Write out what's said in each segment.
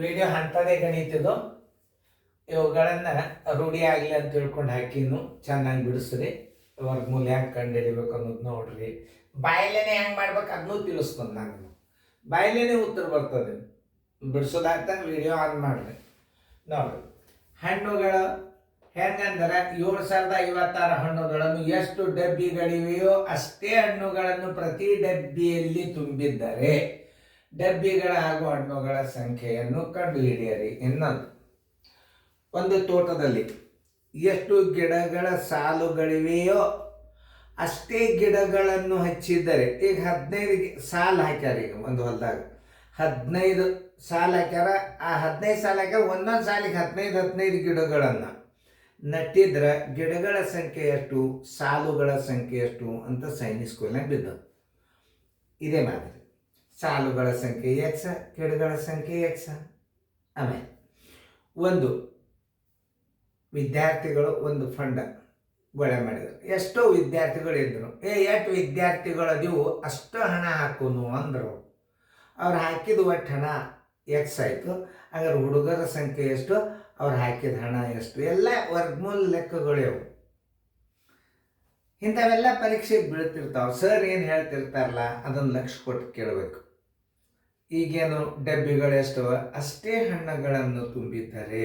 Video ಅಂಥದ್ದೇ ಗಣಿತದು. ಇವುಗಳನ್ನು ರೂಢಿ ಆಗಲಿ ಅಂತ ತಿಳ್ಕೊಂಡು ಹಾಕಿನು ಚೆನ್ನಾಗಿ ಬಿಡಿಸ್ರಿ. ವರ್ಗಮೂಲ ಹೆಂಗೆ ಕಂಡುಹಿಡಿಬೇಕು ಅನ್ನೋದು ನೋಡ್ರಿ. ಬಾಯಲ್ಲೇನೆ ಹೆಂಗೆ ಮಾಡ್ಬೇಕು ಅದನ್ನೂ ತಿಳಿಸ್ತಾನೆ ನಾನು. ಬಾಯಲ್ಲೇನೆ ಉತ್ತರ ಬರ್ತದೆ. ಬಿಡಿಸೋದಾಗ್ತಾನೆ ವಿಡಿಯೋ ಆನ್ ಮಾಡಿರಿ ನೋಡ್ರಿ. ಹಣ್ಣುಗಳು ಹೆಂಗಂದ್ರೆ 7,056 ಹಣ್ಣುಗಳನ್ನು ಎಷ್ಟು ಡಬ್ಬಿಗಳಿವೆಯೋ ಅಷ್ಟೇ ಹಣ್ಣುಗಳನ್ನು ಪ್ರತಿ ಡಬ್ಬಿಯಲ್ಲಿ ತುಂಬಿದ್ದರೆ ಡಬ್ಬಿಗಳ ಹಾಗೂ ಹಣ್ಣುಗಳ ಸಂಖ್ಯೆಯನ್ನು ಕಂಡುಹಿಡಿಯಿರಿ. ಇನ್ನೊಂದು, ಒಂದು ತೋಟದಲ್ಲಿ ಎಷ್ಟು ಗಿಡಗಳ ಸಾಲುಗಳಿವೆಯೋ ಅಷ್ಟೇ ಗಿಡಗಳನ್ನು ಹಚ್ಚಿದ್ದರೆ, ಈಗ 15 ಸಾಲು ಹಾಕ್ಯಾರ. ಈಗ ಒಂದು ಹೊಲದಾಗ 15 ಸಾಲು ಹಾಕ್ಯಾರ. ಆ 15 ಸಾಲು ಹಾಕ್ಯಾರ, ಒಂದೊಂದು ಸಾಲಿಗೆ 15 ಗಿಡಗಳನ್ನು ನಟ್ಟಿದ್ರೆ ಗಿಡಗಳ ಸಂಖ್ಯೆ ಎಷ್ಟು, ಸಾಲುಗಳ ಸಂಖ್ಯೆ ಎಷ್ಟು ಅಂತ ಸೈನಿಕ್ ಸ್ಕೂಲ್ನಾಗ ಬಿದ್ದವು. ಇದೇ ಮಾದರಿ ಸಾಲುಗಳ ಸಂಖ್ಯೆ ಎಕ್ಸ, ಗಿಡಗಳ ಸಂಖ್ಯೆ ಎಕ್ಸ. ಆಮೇಲೆ ಒಂದು ವಿದ್ಯಾರ್ಥಿಗಳು ಒಂದು ಫಂಡ ಗೊಳೆ ಮಾಡಿದರು. ಎಷ್ಟೋ ವಿದ್ಯಾರ್ಥಿಗಳು ಇದ್ದರು. ಎಷ್ಟು ವಿದ್ಯಾರ್ಥಿಗಳು ಅದೀವು ಅಷ್ಟು ಹಣ ಹಾಕೋನು ಅಂದರು. ಅವ್ರು ಹಾಕಿದ ಒಟ್ಟು ಹಣ ಎಕ್ಸ್ ಆಯಿತು. ಹಾಗಾದ್ರೆ ಹುಡುಗರ ಸಂಖ್ಯೆ ಎಷ್ಟು, ಅವ್ರು ಹಾಕಿದ ಹಣ ಎಷ್ಟು, ಎಲ್ಲ ವರ್ಗಮೂಲ ಲೆಕ್ಕಗಳಿವು. ಇಂಥವೆಲ್ಲ ಪರೀಕ್ಷೆಗೆ ಬೀಳ್ತಿರ್ತಾವೆ. ಸರ್ ಏನು ಹೇಳ್ತಿರ್ತಾರಲ್ಲ ಅದನ್ನು ಲಕ್ಷ್ಯ ಕೊಟ್ಟು ಕೇಳಬೇಕು. ಈಗೇನು ಡಬ್ಬಿಗಳು ಎಷ್ಟವ ಅಷ್ಟೇ ಹಣ್ಣುಗಳನ್ನು ತುಂಬಿದ್ದಾರೆ.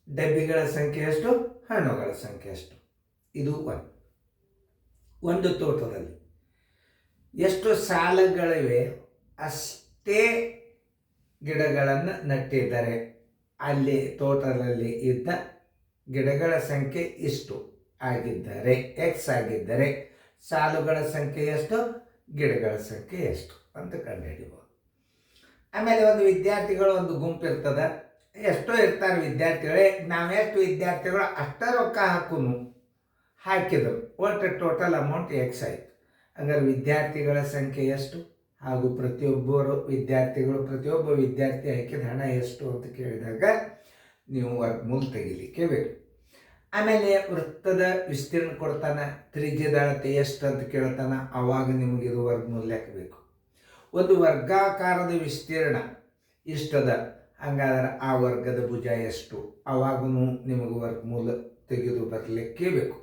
ಡಬ್ಬಿಗಳ ಸಂಖ್ಯೆ ಎಷ್ಟು, ಹಣ್ಣುಗಳ ಸಂಖ್ಯೆ ಎಷ್ಟು. ಇದು ಒಂದು ತೋಟದಲ್ಲಿ ಎಷ್ಟು ಸಾಲುಗಳಿವೆ ಅಷ್ಟೇ ಗಿಡಗಳನ್ನು ನಟ್ಟಿದ್ದಾರೆ. ಅಲ್ಲಿ ತೋಟದಲ್ಲಿ ಇದ್ದ ಗಿಡಗಳ ಸಂಖ್ಯೆ ಇಷ್ಟು ಆಗಿದ್ದರೆ, ಎಕ್ಸ್ ಆಗಿದ್ದರೆ ಸಾಲುಗಳ ಸಂಖ್ಯೆ ಎಷ್ಟು, ಗಿಡಗಳ ಸಂಖ್ಯೆ ಎಷ್ಟು ಅಂತ ಕಂಡುಹಿಡಿಬೋದು. ಆಮೇಲೆ ಒಂದು ವಿದ್ಯಾರ್ಥಿಗಳು ಒಂದು ಗುಂಪು ಇರ್ತದೆ. ಎಷ್ಟೋ ಇರ್ತಾರೆ ವಿದ್ಯಾರ್ಥಿಗಳೇ. ನಾವೆಷ್ಟು ವಿದ್ಯಾರ್ಥಿಗಳು ಅಷ್ಟೇ ರೊಕ್ಕ ಹಾಕಿದರು. ಒಟ್ಟು ಟೋಟಲ್ ಅಮೌಂಟ್ ಎಕ್ಸ್ ಆಯಿತು. ಹಾಗಾದ್ರೆ ವಿದ್ಯಾರ್ಥಿಗಳ ಸಂಖ್ಯೆ ಎಷ್ಟು ಹಾಗೂ ಪ್ರತಿಯೊಬ್ಬ ವಿದ್ಯಾರ್ಥಿ ಹಾಕಿದ ಹಣ ಎಷ್ಟು ಅಂತ ಕೇಳಿದಾಗ ನೀವು ವರ್ಗಮೂಲ ತೆಗಿಲಿಕ್ಕೆ ಬೇಕು. ಆಮೇಲೆ ವೃತ್ತದ ವಿಸ್ತೀರ್ಣ ಕೊಡ್ತಾನೆ, ತ್ರಿಜ್ಯದ ಅಳತೆ ಎಷ್ಟು ಅಂತ ಕೇಳ್ತಾನೆ, ಆವಾಗ ನಿಮಗೆ ಇದು ವರ್ಗಮೂಲ ಲೆಕ್ಕ ಬೇಕು. ಒಂದು ವರ್ಗಾಕಾರದ ವಿಸ್ತೀರ್ಣ ಇಷ್ಟದ, ಹಂಗಾದ್ರೆ ಆ ವರ್ಗದ ಭುಜ ಎಷ್ಟು, ಆವಾಗೂ ನಿಮಗೆ ವರ್ಗಮೂಲ ತೆಗೆದು ಬರಲಿಕ್ಕೆ ಬೇಕು.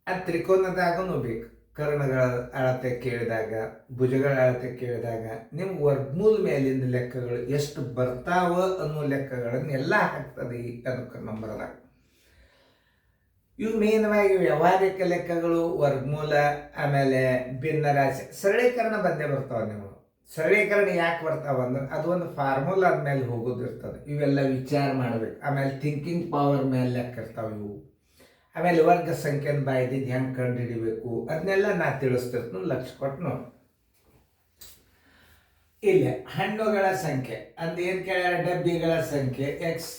ಅದು ತ್ರಿಕೋನದಾಗೂ ಬೇಕು. ಕರ್ಣಗಳ ಅಳತೆ ಕೇಳಿದಾಗ, ಭುಜಗಳ ಅಳತೆ ಕೇಳಿದಾಗ ನಿಮ್ಗೆ ವರ್ಗಮೂಲ ಮೇಲಿಂದ ಲೆಕ್ಕಗಳು ಎಷ್ಟು ಬರ್ತಾವ ಅನ್ನೋ ಲೆಕ್ಕಗಳನ್ನು ಎಲ್ಲ ಹಾಕ್ತದೆ ಈ ಅನುಕ ನಂಬರ್ದಾಗ. ಇವು ಮೇನವಾಗಿ ವ್ಯಾವಹಾರಿಕ ಲೆಕ್ಕಗಳು, ವರ್ಗಮೂಲ, ಆಮೇಲೆ ಭಿನ್ನರಾಶಿ, ಸರಳೀಕರಣ ಬಂದೇ ಬರ್ತಾವೆ. ನಿಮಗೆ ಸರಳೀಕರಣ ಯಾಕೆ ಬರ್ತಾವ ಅಂದ್ರೆ ಅದು ಒಂದು ಫಾರ್ಮುಲಾ ಮೇಲೆ ಹೋಗೋದಿರ್ತದೆ. ಇವೆಲ್ಲ ವಿಚಾರ ಮಾಡಬೇಕು. ಆಮೇಲೆ ಥಿಂಕಿಂಗ್ ಪವರ್ ಮೇಲೆ ಲೆಕ್ಕ ಇರ್ತಾವೆ ಇವು. ಆಮೇಲೆ ವರ್ಗ ಸಂಖ್ಯೆನ ಬಾಯ್ದಿದ್ದು ಹೆಂಗೆ ಕಂಡು ಹಿಡಿಬೇಕು ಅದನ್ನೆಲ್ಲ ನಾ ತಿಳಿಸ್ತಿರ್ತೀನಿ, ಲಕ್ಷ್ಯ ಕೊಟ್ಟು ನೋಡಿ. ಇಲ್ಲ ಹಣ್ಣುಗಳ ಸಂಖ್ಯೆ ಅಂದ್ ಏನು ಕೇಳ್ಯಾರ, ಡಬ್ಬಿಗಳ ಸಂಖ್ಯೆ ಎಕ್ಸ್,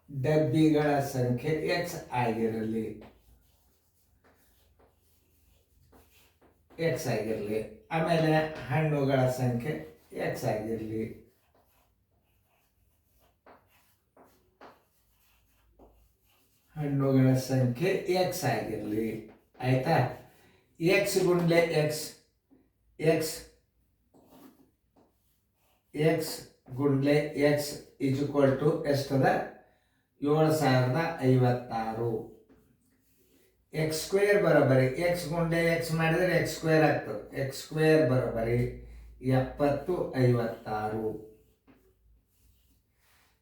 ಡಬ್ಬಿಗಳ ಸಂಖ್ಯೆ ಎಕ್ಸ್ ಆಗಿರಲಿ, ಎಕ್ಸ್ ಆಗಿರಲಿ. ಆಮೇಲೆ ಹಣ್ಣುಗಳ ಸಂಖ್ಯೆ ಎಕ್ಸ್ ಆಗಿರಲಿ. ಹಣ್ಣುಗಳ ಸಂಖ್ಯೆ ಎಕ್ಸ್ ಆಗಿರಲಿ. ಆಯ್ತಾ? ಎಕ್ಸ್ ಗುಂಡ್ಲೆ ಎಕ್ಸ್, ಎಕ್ಸ್ ಎಕ್ಸ್ ಗುಂಡ್ಲೆ ಎಕ್ಸ್ ಇಸ್ ಈಕ್ವಲ್ ಟು ಎಷ್ಟದ, 7,056. ಎಕ್ಸ್ ಸ್ಕ್ವೇರ್ ಬರೋಬರಿ ಎಕ್ಸ್ ಗುಂಡೆ ಎಕ್ಸ್ ಮಾಡಿದರೆ ಎಕ್ಸ್ ಸ್ಕ್ವೇರ್ ಆಗ್ತದೆ. ಎಕ್ಸ್ ಸ್ಕ್ವೇರ್ ಬರೋಬರಿ 7056.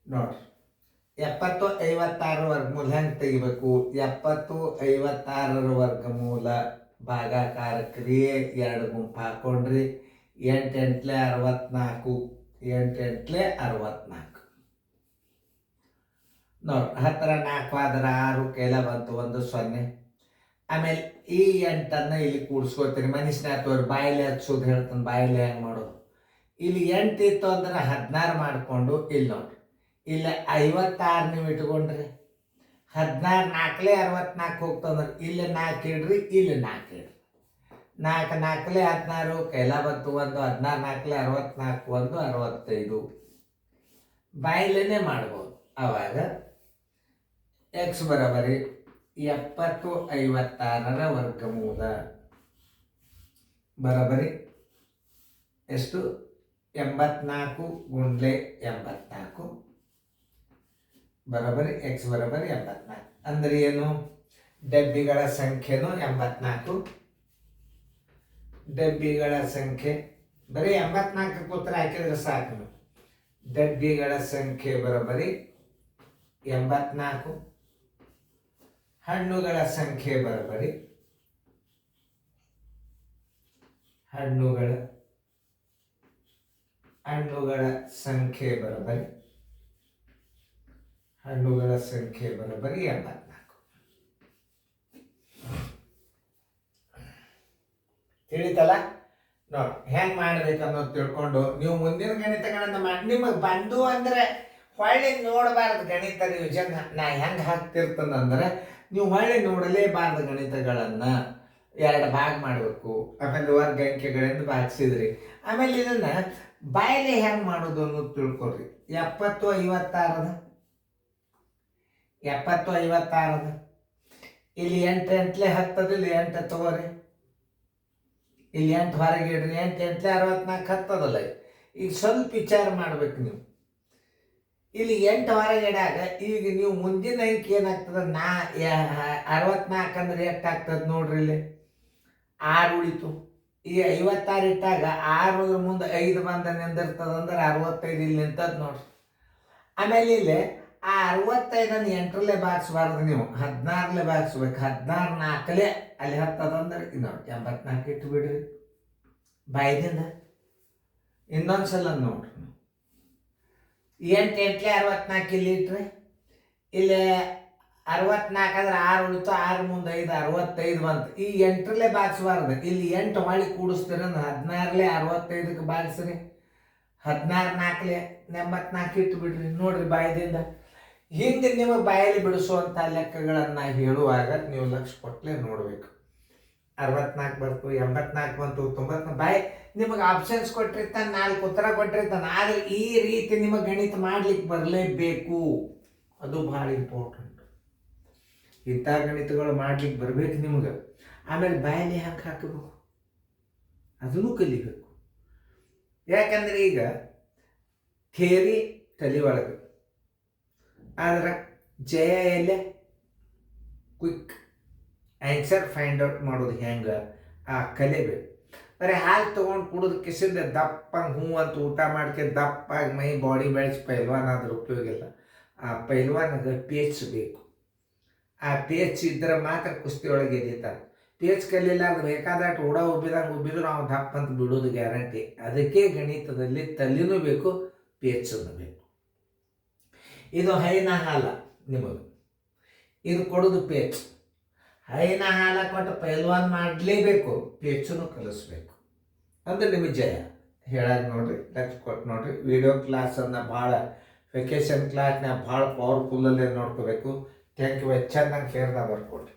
ನೋಡ್ರಿ, 7056 ವರ್ಗಮೂಲ ಹೆಂಗೆ ತೆಗಿಬೇಕು? 7056 ವರ್ಗಮೂಲ ಭಾಗಾಕಾರ ಕ್ರಿಯೆ 2 ಗುಂಪು ಹಾಕೊಂಡ್ರಿ. 8 8 64, 8 8 64. ನೋಡಿ 10 4 ಆದ್ರೆ 6, ಕೈಲ ಬಂತು 1 0. ಆಮೇಲೆ ಈ 8ಅನ್ನು ಇಲ್ಲಿ ಕೂಡಿಸ್ಕೊತೀನಿ. ಮನುಷ್ಯನ ತೋರಿ ಬಾಯಿಲೆ ಹಚ್ಚೋದು ಹೇಳ್ತಾನೆ, ಬಾಯಿಲೆ ಹೆಂಗೆ ಮಾಡೋದು. ಇಲ್ಲಿ 8 ಇತ್ತು ಅಂದ್ರೆ 16 ಮಾಡಿಕೊಂಡು ಇಲ್ಲಿ ನೋಡ್ರಿ, ಇಲ್ಲಿ 56 ನೀವು ಇಟ್ಕೊಂಡ್ರಿ. 16 4 64 ಹೋಗ್ತಂದ್ರೆ ಇಲ್ಲಿ 4 ಇಡ್ರಿ, ಇಲ್ಲಿ 4 ಇಡ್ರಿ. 4 4 16, ಕೈಲ ಬಂತು 1, 16 4 64, 1 65. ಬಾಯಿಲೇನೆ ಮಾಡ್ಬೋದು. ಆವಾಗ ಎಕ್ಸ್ ಬರೋಬರಿ 7056 ವರ್ಗಮೂಲ ಬರೋಬ್ಬರಿ ಎಷ್ಟು 84 ಗುಂಡ್ಲೆ 84 ಬರೋಬ್ಬರಿ ಎಕ್ಸ್ ಬರೋಬ್ಬರಿ 84. ಅಂದರೆ ಏನು? ಡಬ್ಬಿಗಳ ಸಂಖ್ಯೆನೂ 84. ಡಬ್ಬಿಗಳ ಸಂಖ್ಯೆ ಬರೀ 84 ಉತ್ತರ ಹಾಕಿದ್ರೆ ಸಾಕು. ಡಬ್ಬಿಗಳ ಸಂಖ್ಯೆ ಬರೋಬ್ಬರಿ 84. ಹಣ್ಣುಗಳ ಸಂಖ್ಯೆ ಬರೋಬ್ಬರಿ ಹಣ್ಣುಗಳ ಸಂಖ್ಯೆ ಬರೋಬ್ಬರಿ 84. ತಿಳಿತಲ್ಲ? ನೋಡಿ ಹೆಂಗೆ ಮಾಡ್ಬೇಕು ಅನ್ನೋದು ತಿಳ್ಕೊಂಡು ನೀವು ಮುಂದಿನ ಗಣಿತಗಳನ್ನು ಮಾಡಿ. ನಿಮಗೆ ಬಂದು ಅಂದರೆ ಹೊಳ್ಳಿ ನೋಡಬಾರ್ದು ಗಣಿತ ರಿವಿಷನ್ ನಾ ಹೆಂಗೆ ಹಾಕ್ತಿರ್ತಂದ್ರೆ ನೀವು ಹೊಳ್ಳಿ ನೋಡಲೇಬಾರ್ದು ಗಣಿತಗಳನ್ನು. 2 ಭಾಗ ಮಾಡಬೇಕು. ಆಮೇಲೆ ವರ್ಗ ಅಂಕೆಗಳಿಂದ ಭಾಗಿಸಿದ್ರಿ. ಆಮೇಲೆ ಇದನ್ನು ಬಾಯಲ್ಲಿ ಹೆಂಗೆ ಮಾಡೋದು ಅನ್ನೋದು ತಿಳ್ಕೊಳ್ರಿ. 70 56 ಇಲ್ಲಿ 8 8 10 ಇಲ್ಲಿ 8 ತಗೋರಿ. ಇಲ್ಲಿ 8 ಹೊರಗೆ ಇಡ್ರಿ. 8 8 64 ಹತ್ತದಲ್ಲ. ಈಗ ಸ್ವಲ್ಪ ವಿಚಾರ ಮಾಡ್ಬೇಕು ನೀವು. ಇಲ್ಲಿ 8 ಹೊರಗೆ ಇಡಾಗ ಈಗ ನೀವು ಮುಂದಿನ ಅಂಕಿ ಏನಾಗ್ತದೆ? 64 ಅಂದ್ರೆ ಎಷ್ಟಾಗ್ತದೆ ನೋಡ್ರಿ. ಇಲ್ಲಿ 6 ಉಳಿತು. ಈ 56 ಇಟ್ಟಾಗ 6 ಮುಂದೆ 5 ಬಂದ ನಿಂದಿರ್ತದ ಅಂದ್ರೆ 65 ಇಲ್ಲಿ ನಿಂತದ್ ನೋಡ್ರಿ. ಆಮೇಲೆ ಇಲ್ಲಿ ಆ 65 8ರಲ್ಲೇ ಭಾಗಿಸ್ಬಾರ್ದು ನೀವು, 16ರಲ್ಲೇ ಭಾಗಿಸ್ಬೇಕು. 16 4ಲೇ ಅಲ್ಲಿ ಹತ್ತದಂದ್ರೆ ನೋಡಿ 84 ಇಟ್ಟು ಬಿಡ್ರಿ ಬಾಯ್ದಿಂದ. ಇನ್ನೊಂದ್ಸಲ ನೋಡ್ರಿ. 8 8 64 ಇಲ್ಲಿ ಇಟ್ರೆ ಇಲ್ಲಿ 64 ಅಂದ್ರೆ 6 ಉಳಿತು. 6 ಮುಂದೆ 5 65 ಬಂತು. ಈ 8ರಲ್ಲೇ ಭಾಗಿಸ್ಬಾರ್ದು. ಇಲ್ಲಿ 8 ಹೊಳಿ ಕೂಡಿಸ್ತೀರ 16ರಲ್ಲೇ 65ಕ್ಕೆ ಭಾಗಿಸ್ರಿ. 16 4ಲೇ 84 ಇಟ್ಟು ಬಿಡ್ರಿ ನೋಡ್ರಿ ಬಾಯ್ದಿಂದ. ಹಿಂದೆ ನಿಮಗೆ ಬಾಯಲ್ಲಿ ಬಿಡಿಸುವಂಥ ಲೆಕ್ಕಗಳನ್ನು ಹೇಳುವಾಗ ನೀವು ಲಕ್ಷ ಕೊಟ್ಟಲೇ ನೋಡಬೇಕು. 64 ಬಂತು, 84 ಬಂತು, 90 ಬಾಯಿ ನಿಮಗೆ ಆಪ್ಷನ್ಸ್ ಕೊಟ್ಟಿರ್ತಾನೆ, 4 ಉತ್ತರ ಕೊಟ್ಟಿರ್ತಾನೆ. ಆದರೆ ಈ ರೀತಿ ನಿಮಗೆ ಗಣಿತ ಮಾಡ್ಲಿಕ್ಕೆ ಬರಲೇಬೇಕು. ಅದು ಭಾಳ ಇಂಪಾರ್ಟೆಂಟ್. ಇಂಥ ಗಣಿತಗಳು ಮಾಡ್ಲಿಕ್ಕೆ ಬರಬೇಕು ನಿಮಗೆ. ಆಮೇಲೆ ಬಾಯಲ್ಲಿ ಹೆಂಗೆ ಹಾಕಬೇಕು ಅದನ್ನು ಕಲಿಬೇಕು. ಯಾಕಂದ್ರೆ ಈಗ ಥಿಯರಿ ತಲೆ ಒಳಗೆ, ಆದ್ರೆ ಜಯ ಎಲ್ಲೇ ಕ್ವಿಕ್ ಆನ್ಸರ್ ಫೈಂಡ್ ಔಟ್ ಮಾಡೋದು ಹೆಂಗೆ ಕಲಿಬೇಕು. ಬರೀ ಹಾಲು ತೊಗೊಂಡು ಕುಡಿದು ಕಿಸಿದ ದಪ್ಪಂಗೆ ಹೂ ಅಂತ ಊಟ ಮಾಡ್ಕೆ ದಪ್ಪಾಗಿ ಮೈ ಬಾಡಿ ಬೆಳೆಸಿ ಪೈಲ್ವಾನ್ ಆದ್ರೆ ಉಪಯೋಗ ಇಲ್ಲ. ಆ ಪೈಲ್ವಾನ್ಗೆ ಪೇಚ್ ಬೇಕು. ಆ ಪೇಚ್ ಇದ್ರೆ ಮಾತ್ರ ಕುಸ್ತಿ ಒಳಗೆ ಎದೀತಾರೆ. ಪೇಚ್ ಕಲಿಲ್ಲ ಅಂದ್ರೆ ಬೇಕಾದಷ್ಟು ಉಬ್ಬಿದ್ರು ನಾವು ದಪ್ಪ ಅಂತ ಬಿಡೋದು ಗ್ಯಾರಂಟಿ. ಅದಕ್ಕೆ ಗಣಿತದಲ್ಲಿ ತಲೆನೂ ಬೇಕು, ಪೇಚನ್ನು ಬೇಕು. ಇದು ಹೈನ ಹಾಲ ನಿಮಗೆ, ಇದು ಕೊಡೋದು ಪೇಚ್. ಹೈನ ಹಾಲ ಕೊಟ್ಟು ಪೈಲ್ವಾನ್ ಮಾಡಲೇಬೇಕು, ಪೇಚನ್ನು ಕಲಿಸ್ಬೇಕು. ಅಂದ್ರೆ ನಿಮಗೆ ಜಯ. ಹೇಳಾಗ ನೋಡ್ರಿ, ಲಕ್ಷ ಕೊಟ್ಟು ನೋಡ್ರಿ. ವಿಡಿಯೋ ಕ್ಲಾಸನ್ನು ಭಾಳ ವೆಕೇಶನ್ ಕ್ಲಾಸ್ನ ಭಾಳ ಪವರ್ಫುಲ್ಲಲ್ಲೇ ನೋಡ್ಕೋಬೇಕು. Thank you. ಚೆನ್ನಾಗಿ ಫೇರ್ದಾಗ ಬರ್ಕೊಡ್ರಿ.